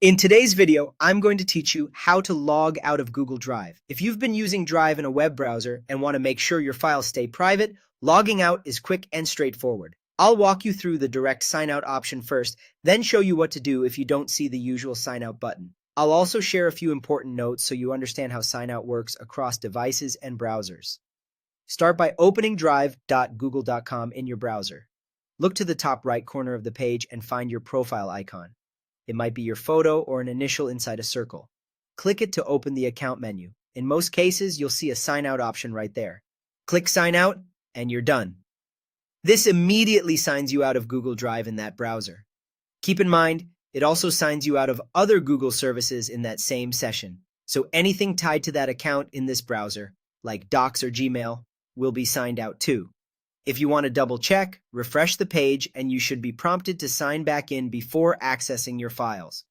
In today's video, I'm going to teach you how to log out of Google Drive. If you've been using Drive in a web browser and want to make sure your files stay private, logging out is quick and straightforward. I'll walk you through the direct sign out option first, then show you what to do if you don't see the usual sign out button. I'll also share a few important notes so you understand how sign out works across devices and browsers. Start by opening drive.google.com in your browser. Look to the top right corner of the page and find your profile icon. It might be your photo or an initial inside a circle. Click it to open the account menu. In most cases, you'll see a sign out option right there. Click sign out, and you're done. This immediately signs you out of Google Drive in that browser. Keep in mind, it also signs you out of other Google services in that same session. So anything tied to that account in this browser, like Docs or Gmail, will be signed out too. If you want to double check, refresh the page and you should be prompted to sign back in before accessing your files.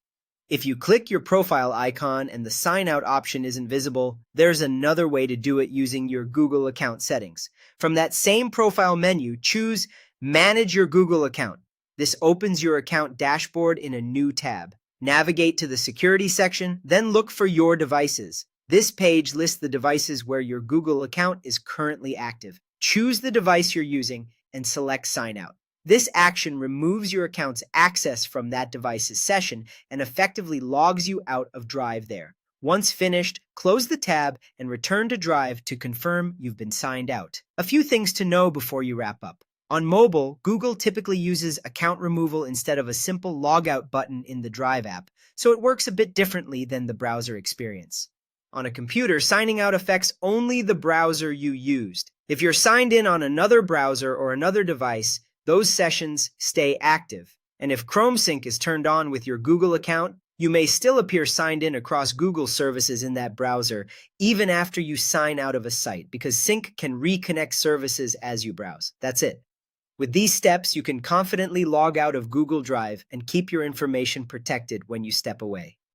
If you click your profile icon and the sign out option isn't visible, there's another way to do it using your Google account settings. From that same profile menu, choose Manage Your Google Account. This opens your account dashboard in a new tab. Navigate to the Security section, then look for Your Devices. This page lists the devices where your Google account is currently active. Choose the device you're using and select Sign Out. This action removes your account's access from that device's session and effectively logs you out of Drive there. Once finished, close the tab and return to Drive to confirm you've been signed out. A few things to know before you wrap up. On mobile, Google typically uses account removal instead of a simple logout button in the Drive app, so it works a bit differently than the browser experience. On a computer, signing out affects only the browser you used. If you're signed in on another browser or another device, those sessions stay active. And if Chrome Sync is turned on with your Google account, you may still appear signed in across Google services in that browser, even after you sign out of a site, because Sync can reconnect services as you browse. That's it. With these steps, you can confidently log out of Google Drive and keep your information protected when you step away.